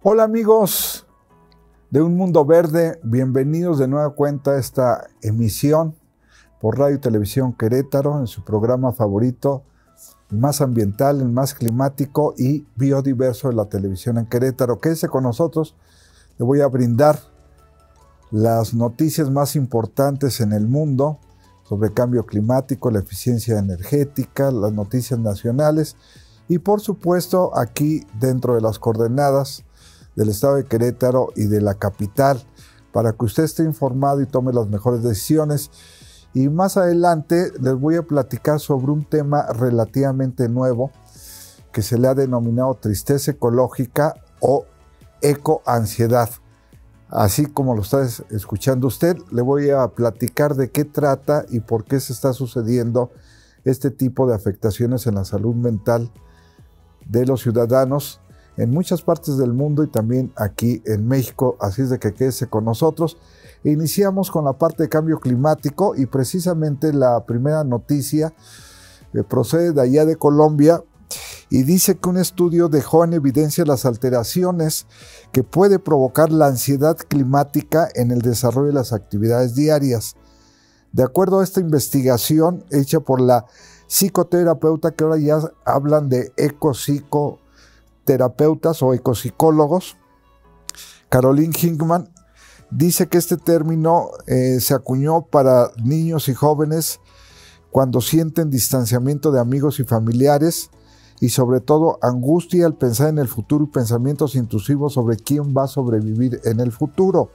Hola amigos de Un Mundo Verde, bienvenidos de nueva cuenta a esta emisión por Radio y Televisión Querétaro en su programa favorito, el más ambiental, el más climático y biodiverso de la televisión en Querétaro. Quédese con nosotros, le voy a brindar las noticias más importantes en el mundo sobre cambio climático, la eficiencia energética, las noticias nacionales y por supuesto aquí dentro de las coordenadas del estado de Querétaro y de la capital, para que usted esté informado y tome las mejores decisiones. Y más adelante les voy a platicar sobre un tema relativamente nuevo que se le ha denominado tristeza ecológica o ecoansiedad. Así como lo está escuchando usted, le voy a platicar de qué trata y por qué se está sucediendo este tipo de afectaciones en la salud mental de los ciudadanos en muchas partes del mundo y también aquí en México, así es de que quédese con nosotros. Iniciamos con la parte de cambio climático y precisamente la primera noticia procede de allá de Colombia y dice que un estudio dejó en evidencia las alteraciones que puede provocar la ansiedad climática en el desarrollo de las actividades diarias. De acuerdo a esta investigación hecha por la psicoterapeuta, que ahora ya hablan de ecopsicoterapeutas o ecopsicólogos, Caroline Hickman, dice que este término se acuñó para niños y jóvenes cuando sienten distanciamiento de amigos y familiares y sobre todo angustia al pensar en el futuro y pensamientos intrusivos sobre quién va a sobrevivir en el futuro.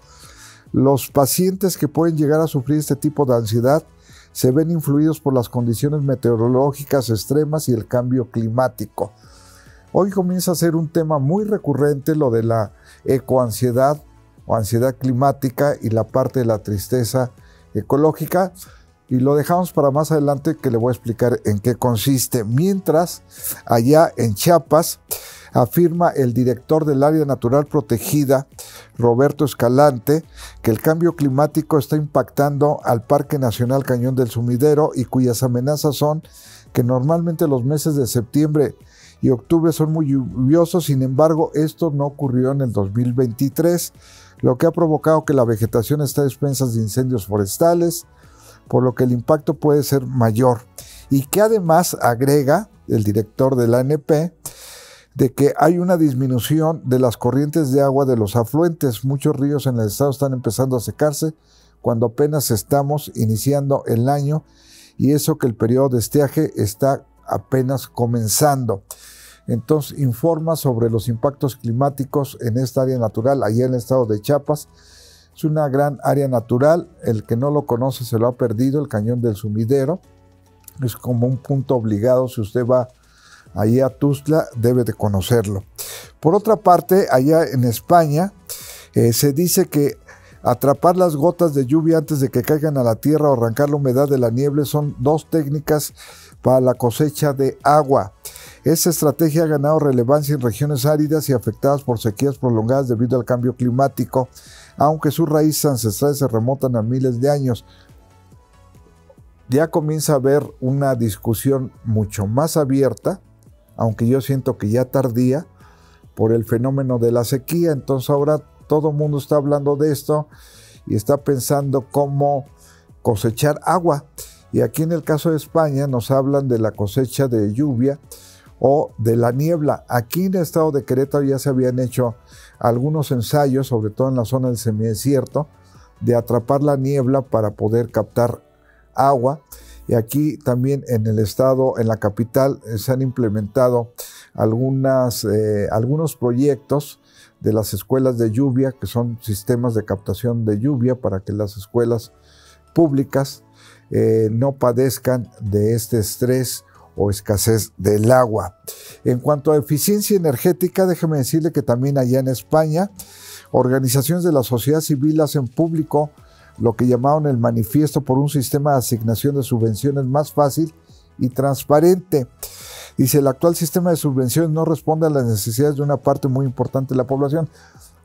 Los pacientes que pueden llegar a sufrir este tipo de ansiedad se ven influidos por las condiciones meteorológicas extremas y el cambio climático. Hoy comienza a ser un tema muy recurrente lo de la ecoansiedad o ansiedad climática y la parte de la tristeza ecológica, y lo dejamos para más adelante que le voy a explicar en qué consiste. Mientras, allá en Chiapas, afirma el director del área natural protegida, Roberto Escalante, que el cambio climático está impactando al Parque Nacional Cañón del Sumidero y cuyas amenazas son que normalmente los meses de septiembre y octubre son muy lluviosos. Sin embargo, esto no ocurrió en el 2023, lo que ha provocado que la vegetación esté a expensas de incendios forestales, por lo que el impacto puede ser mayor. Y que además agrega el director de la ANP de que hay una disminución de las corrientes de agua de los afluentes. Muchos ríos en el estado están empezando a secarse cuando apenas estamos iniciando el año, y eso que el periodo de estiaje está apenas comenzando. Entonces informa sobre los impactos climáticos en esta área natural allá en el estado de Chiapas. Es una gran área natural, el que no lo conoce se lo ha perdido, el Cañón del Sumidero. Es como un punto obligado, si usted va allí a Tuzla debe de conocerlo. Por otra parte, allá en España se dice que atrapar las gotas de lluvia antes de que caigan a la tierra o arrancar la humedad de la nieve son dos técnicas para la cosecha de agua. Esta estrategia ha ganado relevancia en regiones áridas y afectadas por sequías prolongadas debido al cambio climático, aunque sus raíces ancestrales se remontan a miles de años. Ya comienza a haber una discusión mucho más abierta, aunque yo siento que ya tardía, por el fenómeno de la sequía. Entonces ahora todo el mundo está hablando de esto y está pensando cómo cosechar agua. Y aquí en el caso de España nos hablan de la cosecha de lluvia o de la niebla. Aquí en el estado de Querétaro ya se habían hecho algunos ensayos, sobre todo en la zona del semidesierto, de atrapar la niebla para poder captar agua. Y aquí también en el estado, en la capital, se han implementado algunos proyectos de las escuelas de lluvia, que son sistemas de captación de lluvia para que las escuelas públicas no padezcan de este estrés o escasez del agua. En cuanto a eficiencia energética, déjeme decirle que también allá en España, organizaciones de la sociedad civil hacen público lo que llamaron el manifiesto por un sistema de asignación de subvenciones más fácil y transparente. Dice, el actual sistema de subvenciones no responde a las necesidades de una parte muy importante de la población.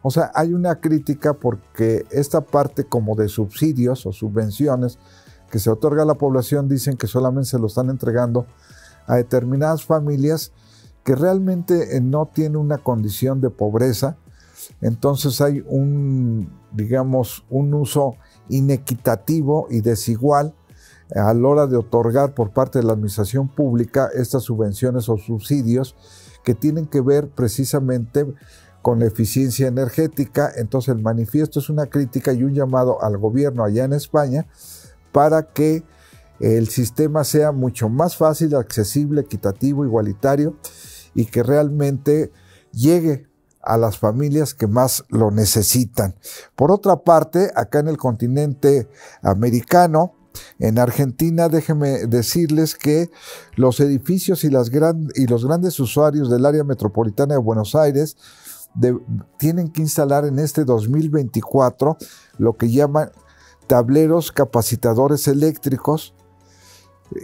O sea, hay una crítica porque esta parte como de subsidios o subvenciones que se otorga a la población, dicen que solamente se lo están entregando a determinadas familias que realmente no tienen una condición de pobreza Entonces hay digamos, un uso inequitativo y desigual a la hora de otorgar por parte de la administración pública estas subvenciones o subsidios que tienen que ver precisamente con la eficiencia energética. Entonces el manifiesto es una crítica y un llamado al gobierno allá en España para que el sistema sea mucho más fácil, accesible, equitativo, igualitario y que realmente llegue a las familias que más lo necesitan. Por otra parte, acá en el continente americano, en Argentina, déjenme decirles que los edificios y los grandes usuarios del área metropolitana de Buenos Aires tienen que instalar en este 2024 lo que llaman tableros capacitadores eléctricos,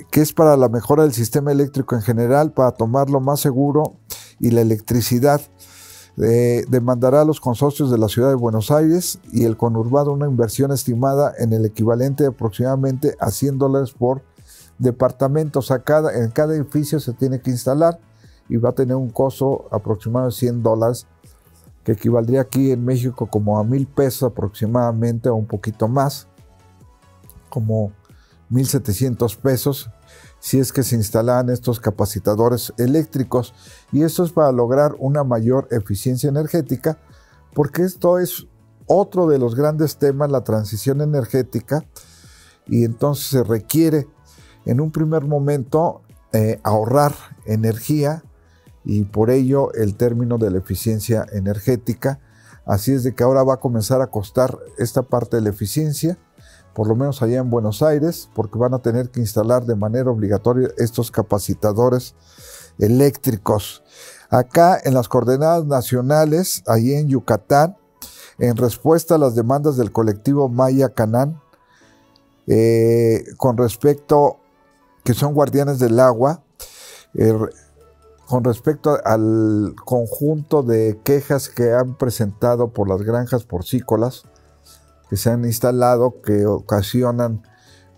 que es para la mejora del sistema eléctrico en general, para tomarlo más seguro, y la electricidad. Demandará a los consorcios de la ciudad de Buenos Aires y el conurbado una inversión estimada en el equivalente de aproximadamente a $100 por departamento. O sea, en cada edificio se tiene que instalar y va a tener un costo aproximado de $100, que equivaldría aquí en México como a $1,000 aproximadamente, o un poquito más, como 1,700 pesos, si es que se instalan estos capacitadores eléctricos. Y esto es para lograr una mayor eficiencia energética, porque esto es otro de los grandes temas, la transición energética, y entonces se requiere en un primer momento ahorrar energía, y por ello el término de la eficiencia energética. Así es de que ahora va a comenzar a costar esta parte de la eficiencia, por lo menos allá en Buenos Aires, porque van a tener que instalar de manera obligatoria estos capacitadores eléctricos. Acá en las coordenadas nacionales, allí en Yucatán, en respuesta a las demandas del colectivo Maya Canán, con respecto, que son guardianes del agua, con respecto al conjunto de quejas que han presentado por las granjas porcícolas que se han instalado, que ocasionan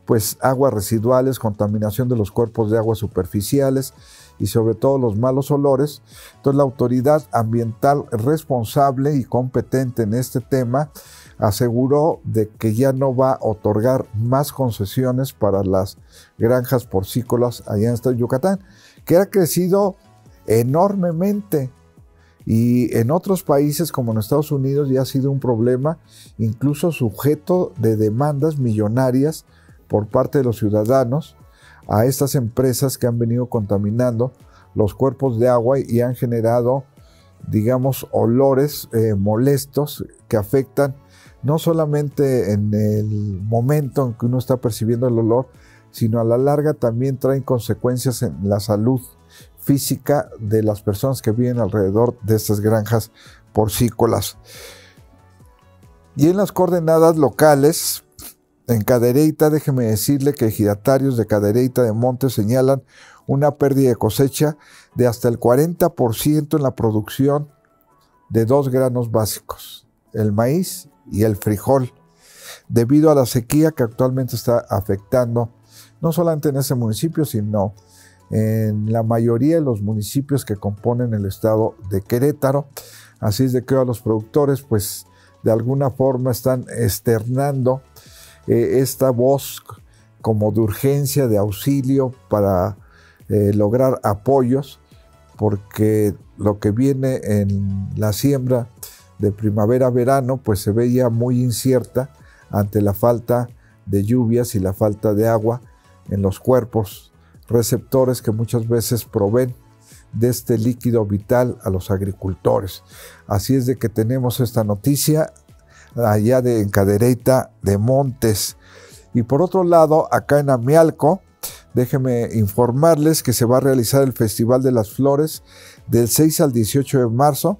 pues aguas residuales, contaminación de los cuerpos de agua superficiales y sobre todo los malos olores. Entonces la autoridad ambiental responsable y competente en este tema aseguró de que ya no va a otorgar más concesiones para las granjas porcícolas allá en Yucatán, que ha crecido enormemente. Y en otros países como en Estados Unidos ya ha sido un problema, incluso sujeto de demandas millonarias por parte de los ciudadanos a estas empresas que han venido contaminando los cuerpos de agua y han generado, digamos, olores molestos que afectan no solamente en el momento en que uno está percibiendo el olor, sino a la larga también traen consecuencias en la salud física de las personas que viven alrededor de estas granjas porcícolas. Y en las coordenadas locales, en Cadereyta, déjeme decirle que ejidatarios de Cadereyta de Montes señalan una pérdida de cosecha de hasta el 40% en la producción de dos granos básicos, el maíz y el frijol, debido a la sequía que actualmente está afectando no solamente en ese municipio, sino en la mayoría de los municipios que componen el estado de Querétaro. Así es de que los productores pues de alguna forma están externando esta voz como de urgencia, de auxilio para lograr apoyos, porque lo que viene en la siembra de primavera-verano pues se ve ya muy incierta ante la falta de lluvias y la falta de agua en los cuerpos receptores que muchas veces proveen de este líquido vital a los agricultores. Así es de que tenemos esta noticia allá en Cadereyta de Montes. Y por otro lado, acá en Amialco, déjenme informarles que se va a realizar el Festival de las Flores del 6 al 18 de marzo,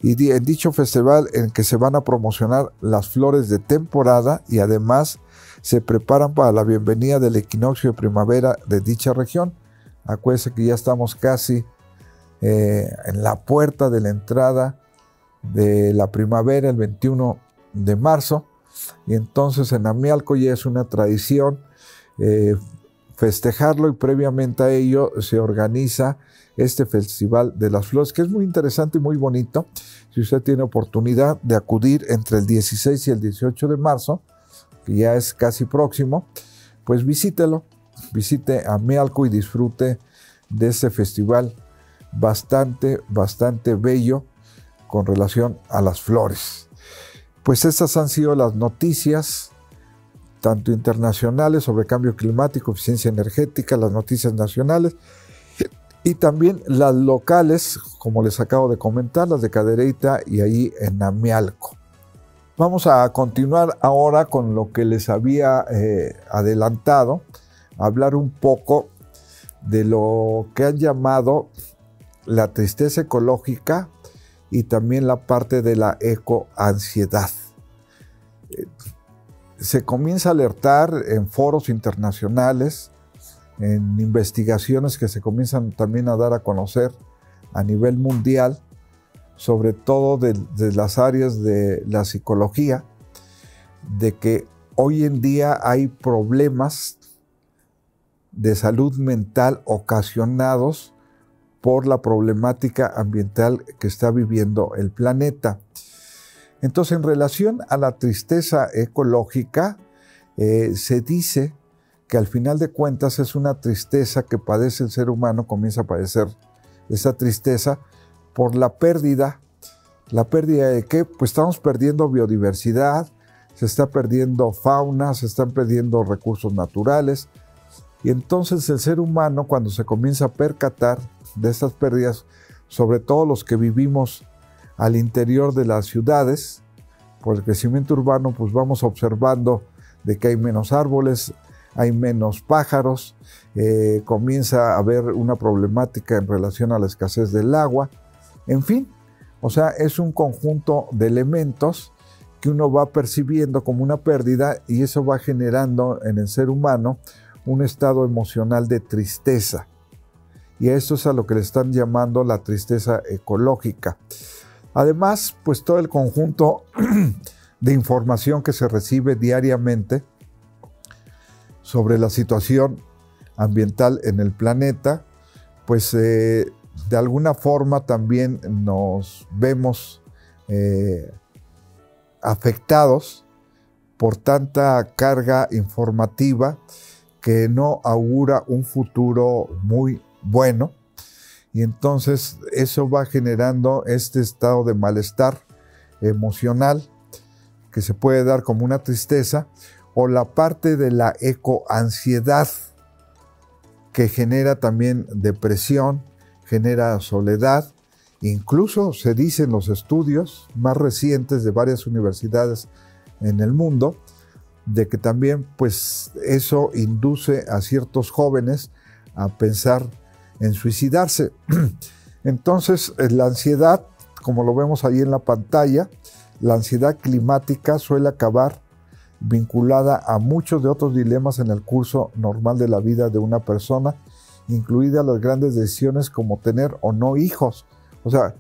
y en dicho festival en que se van a promocionar las flores de temporada y además se preparan para la bienvenida del equinoccio de primavera de dicha región. Acuérdense que ya estamos casi en la puerta de la entrada de la primavera, el 21 de marzo, y entonces en Amialco ya es una tradición festejarlo, y previamente a ello se organiza este Festival de las Flores, que es muy interesante y muy bonito. Si usted tiene oportunidad de acudir entre el 16 y el 18 de marzo, que ya es casi próximo, pues visítelo, visite Amealco y disfrute de este festival bastante bello con relación a las flores. Pues estas han sido las noticias, tanto internacionales sobre cambio climático, eficiencia energética, las noticias nacionales, y también las locales, como les acabo de comentar, las de Cadereyta y ahí en Amealco. Vamos a continuar ahora con lo que les había adelantado, hablar un poco de lo que han llamado la tristeza ecológica y también la parte de la ecoansiedad. Se comienza a alertar en foros internacionales, en investigaciones que se comienzan también a dar a conocer a nivel mundial, sobre todo de las áreas de la psicología, de que hoy en día hay problemas de salud mental ocasionados por la problemática ambiental que está viviendo el planeta. Entonces, en relación a la tristeza ecológica, se dice que al final de cuentas es una tristeza que padece el ser humano, comienza a padecer esa tristeza por la pérdida. ¿La pérdida de qué? Pues estamos perdiendo biodiversidad, se está perdiendo fauna, se están perdiendo recursos naturales. Y entonces el ser humano, cuando se comienza a percatar de estas pérdidas, sobre todo los que vivimos al interior de las ciudades, por el crecimiento urbano, pues vamos observando de que hay menos árboles, hay menos pájaros, comienza a haber una problemática en relación a la escasez del agua, en fin, o sea, es un conjunto de elementos que uno va percibiendo como una pérdida, y eso va generando en el ser humano un estado emocional de tristeza. Y a esto es a lo que le están llamando la tristeza ecológica. Además, pues todo el conjunto de información que se recibe diariamente sobre la situación ambiental en el planeta, pues de alguna forma también nos vemos afectados por tanta carga informativa que no augura un futuro muy bueno, y entonces eso va generando este estado de malestar emocional que se puede dar como una tristeza, o la parte de la ecoansiedad que genera también depresión, genera soledad. Incluso se dice en los estudios más recientes de varias universidades en el mundo de que también pues eso induce a ciertos jóvenes a pensar en suicidarse. Entonces la ansiedad, como lo vemos ahí en la pantalla, la ansiedad climática suele acabar vinculada a muchos de otros dilemas en el curso normal de la vida de una persona, incluidas las grandes decisiones como tener o no hijos. O sea,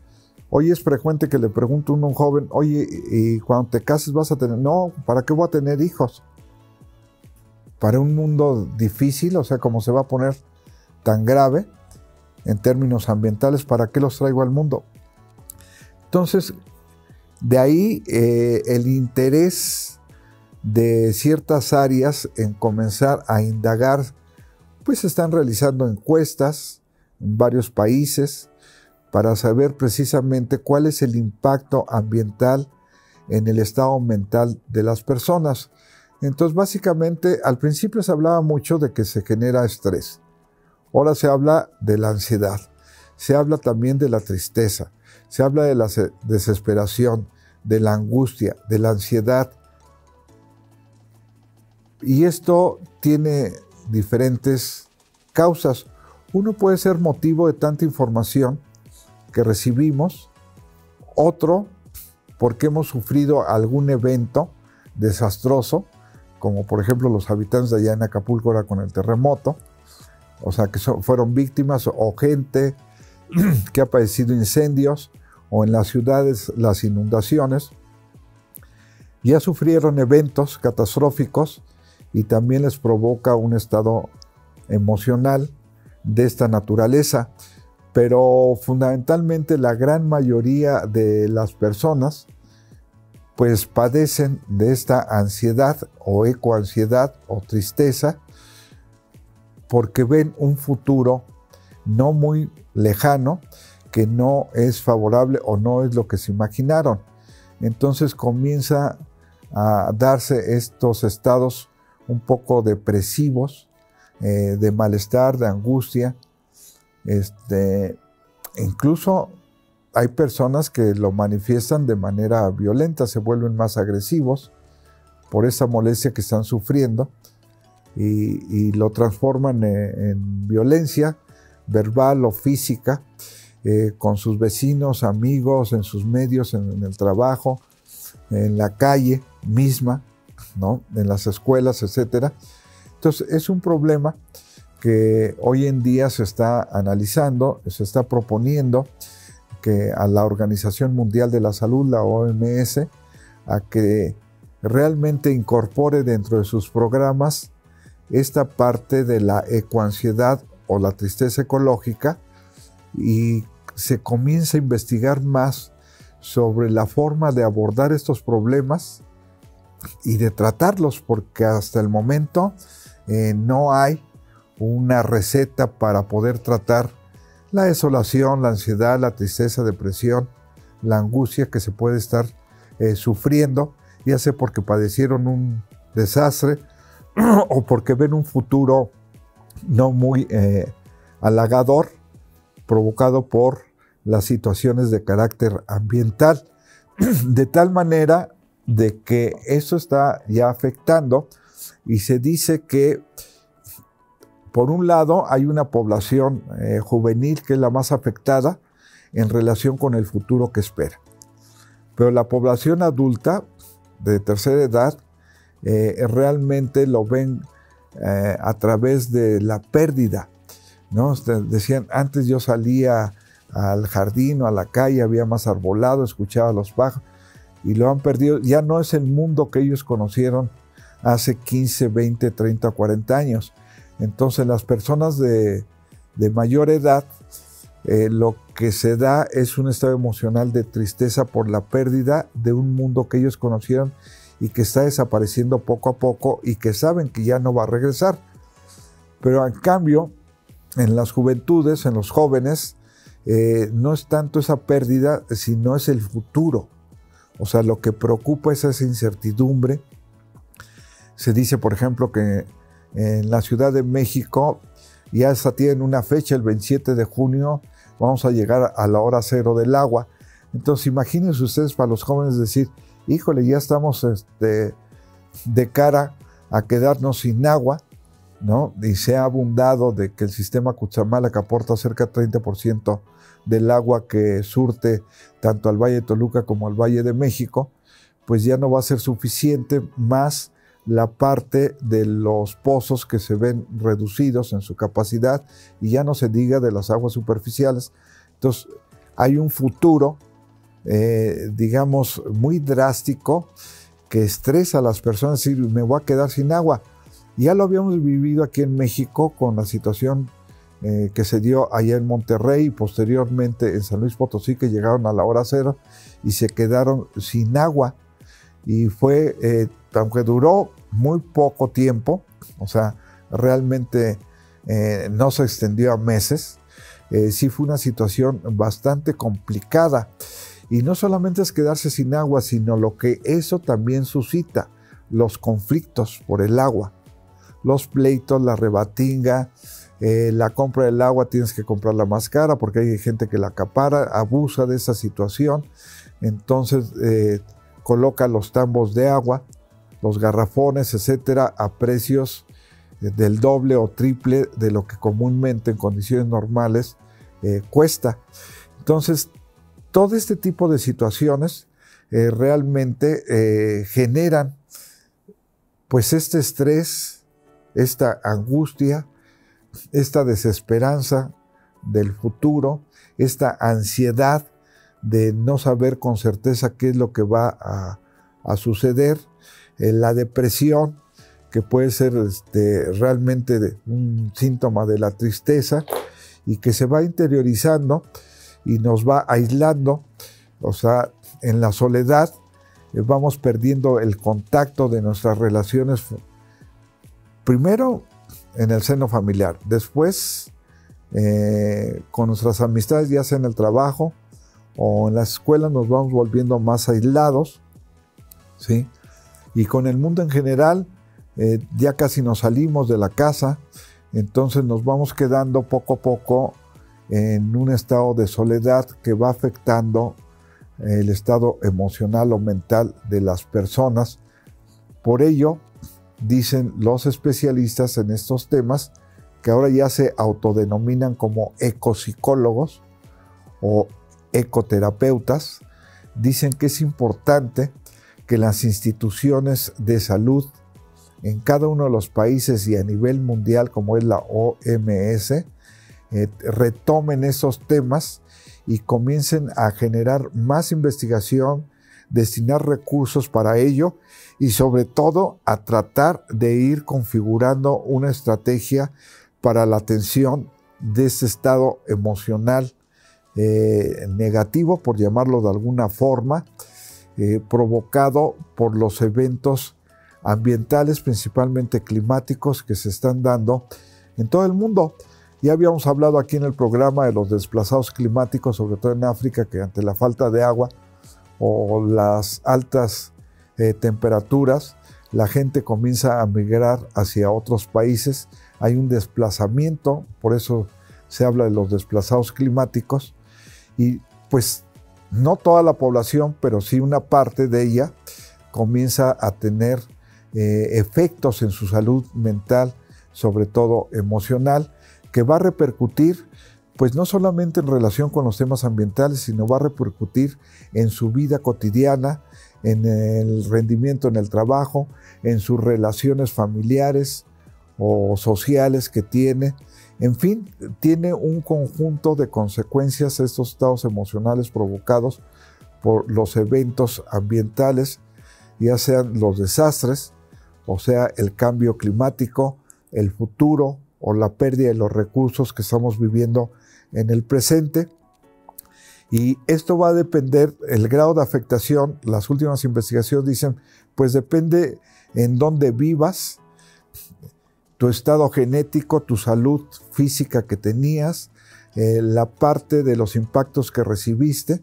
hoy es frecuente que le pregunte uno a un joven, oye, ¿y cuando te cases vas a tener? No, ¿para qué voy a tener hijos? Para un mundo difícil, o sea, como se va a poner tan grave en términos ambientales, ¿para qué los traigo al mundo? Entonces, de ahí el interés de ciertas áreas en comenzar a indagar, pues se están realizando encuestas en varios países para saber precisamente cuál es el impacto ambiental en el estado mental de las personas. Entonces, básicamente, al principio se hablaba mucho de que se genera estrés. Ahora se habla de la ansiedad, se habla también de la tristeza, se habla de la desesperación, de la angustia, de la ansiedad. Y esto tiene diferentes causas. Uno puede ser motivo de tanta información que recibimos, otro porque hemos sufrido algún evento desastroso, como por ejemplo los habitantes de allá en Acapulco ahora con el terremoto, o sea que fueron víctimas, o gente que ha padecido incendios, o en las ciudades las inundaciones, ya sufrieron eventos catastróficos y también les provoca un estado emocional de esta naturaleza. Pero fundamentalmente la gran mayoría de las personas pues padecen de esta ansiedad o ecoansiedad o tristeza porque ven un futuro no muy lejano que no es favorable o no es lo que se imaginaron. Entonces comienza a darse estos estados un poco depresivos, de malestar, de angustia. Incluso hay personas que lo manifiestan de manera violenta, se vuelven más agresivos por esa molestia que están sufriendo y lo transforman en violencia verbal o física con sus vecinos, amigos, en sus medios, en el trabajo, en la calle misma, ¿no? En las escuelas, etc. Entonces es un problema que hoy en día se está analizando, se está proponiendo que a la Organización Mundial de la Salud, la OMS, a que realmente incorpore dentro de sus programas esta parte de la ecoansiedad o la tristeza ecológica y se comienza a investigar más sobre la forma de abordar estos problemas y de tratarlos, porque hasta el momento no hay una receta para poder tratar la desolación, la ansiedad, la tristeza, depresión, la angustia que se puede estar sufriendo, ya sea porque padecieron un desastre o porque ven un futuro no muy halagador provocado por las situaciones de carácter ambiental, de tal manera de que eso está ya afectando y se dice que por un lado hay una población juvenil que es la más afectada en relación con el futuro que espera, pero la población adulta de tercera edad realmente lo ven a través de la pérdida, ¿no? Decían, antes yo salía al jardín o a la calle, había más arbolado, escuchaba los pájaros, y lo han perdido. Ya no es el mundo que ellos conocieron hace 15, 20, 30, 40 años. Entonces las personas de mayor edad, lo que se da es un estado emocional de tristeza por la pérdida de un mundo que ellos conocieron y que está desapareciendo poco a poco y que saben que ya no va a regresar. Pero en cambio, en las juventudes, en los jóvenes, no es tanto esa pérdida, sino es el futuro. O sea, lo que preocupa es esa incertidumbre. Se dice, por ejemplo, que en la Ciudad de México ya tienen una fecha, el 27 de junio, vamos a llegar a la hora cero del agua. Entonces, imagínense ustedes para los jóvenes decir, híjole, ya estamos de cara a quedarnos sin agua, ¿no? Y se ha abundado de que el sistema Cutzamala, que aporta cerca del 30% del agua que surte tanto al Valle de Toluca como al Valle de México, pues ya no va a ser suficiente, más la parte de los pozos que se ven reducidos en su capacidad y ya no se diga de las aguas superficiales. Entonces hay un futuro, digamos, muy drástico que estresa a las personas, decir, me voy a quedar sin agua. Ya lo habíamos vivido aquí en México con la situación que se dio allá en Monterrey y posteriormente en San Luis Potosí, que llegaron a la hora cero y se quedaron sin agua. Y fue, aunque duró muy poco tiempo, o sea, realmente no se extendió a meses, sí fue una situación bastante complicada. Y no solamente es quedarse sin agua, sino lo que eso también suscita, los conflictos por el agua, los pleitos, la rebatinga, la compra del agua tienes que comprarla más cara porque hay gente que la acapara, abusa de esa situación, entonces coloca los tambos de agua, los garrafones, etcétera, a precios del doble o triple de lo que comúnmente en condiciones normales cuesta. Entonces, todo este tipo de situaciones realmente generan pues este estrés, esta angustia, esta desesperanza del futuro, esta ansiedad de no saber con certeza qué es lo que va a suceder, la depresión, que puede ser realmente un síntoma de la tristeza y que se va interiorizando y nos va aislando. O sea, en la soledad vamos perdiendo el contacto de nuestras relaciones, primero en el seno familiar, después con nuestras amistades, ya sea en el trabajo o en la escuela, nos vamos volviendo más aislados, ¿sí? Y con el mundo en general, ya casi nos salimos de la casa, entonces nos vamos quedando poco a poco en un estado de soledad que va afectando el estado emocional o mental de las personas. Por ello, dicen los especialistas en estos temas, que ahora ya se autodenominan como ecopsicólogos o ecoterapeutas, dicen que es importante que las instituciones de salud en cada uno de los países y a nivel mundial, como es la OMS, retomen esos temas y comiencen a generar más investigación, destinar recursos para ello y sobre todo a tratar de ir configurando una estrategia para la atención de este estado emocional negativo, por llamarlo de alguna forma, provocado por los eventos ambientales, principalmente climáticos, que se están dando en todo el mundo. Ya habíamos hablado aquí en el programa de los desplazados climáticos, sobre todo en África, que ante la falta de agua o las altas temperaturas, la gente comienza a migrar hacia otros países. Hay un desplazamiento, por eso se habla de los desplazados climáticos, y pues no toda la población, pero sí una parte de ella comienza a tener efectos en su salud mental, sobre todo emocional, que va a repercutir pues no solamente en relación con los temas ambientales, sino va a repercutir en su vida cotidiana, en el rendimiento en el trabajo, en sus relaciones familiares o sociales que tiene. En fin, tiene un conjunto de consecuencias estos estados emocionales provocados por los eventos ambientales, ya sean los desastres, o sea, el cambio climático, el futuro o la pérdida de los recursos que estamos viviendo en el presente. Y esto va a depender, el grado de afectación, las últimas investigaciones dicen, pues depende en dónde vivas, tu estado genético, tu salud física que tenías, la parte de los impactos que recibiste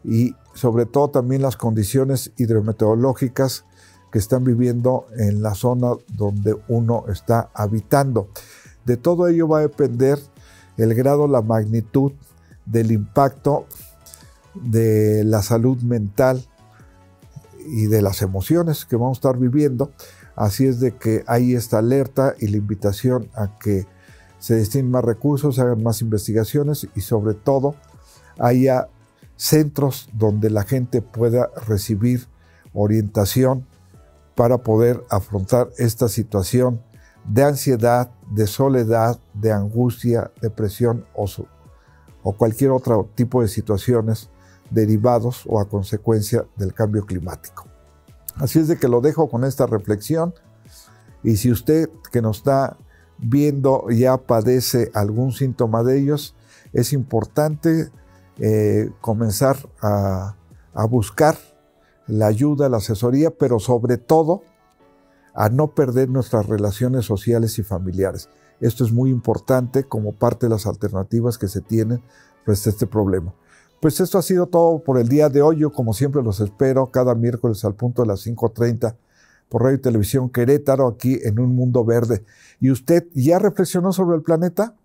y sobre todo también las condiciones hidrometeorológicas que están viviendo en la zona donde uno está habitando. De todo ello va a depender el grado, la magnitud del impacto de la salud mental y de las emociones que vamos a estar viviendo. Así es de que hay esta alerta y la invitación a que se destinen más recursos, se hagan más investigaciones y sobre todo haya centros donde la gente pueda recibir orientación para poder afrontar esta situación de ansiedad, de soledad, de angustia, depresión o cualquier otro tipo de situaciones derivados o a consecuencia del cambio climático. Así es de que lo dejo con esta reflexión y si usted que nos está viendo ya padece algún síntoma de ellos, es importante comenzar a buscar la ayuda, la asesoría, pero sobre todo a no perder nuestras relaciones sociales y familiares. Esto es muy importante como parte de las alternativas que se tienen frente a este problema. Pues esto ha sido todo por el día de hoy. Yo, como siempre, los espero cada miércoles al punto de las 5:30 por Radio y Televisión Querétaro, aquí en Un Mundo Verde. ¿Y usted ya reflexionó sobre el planeta?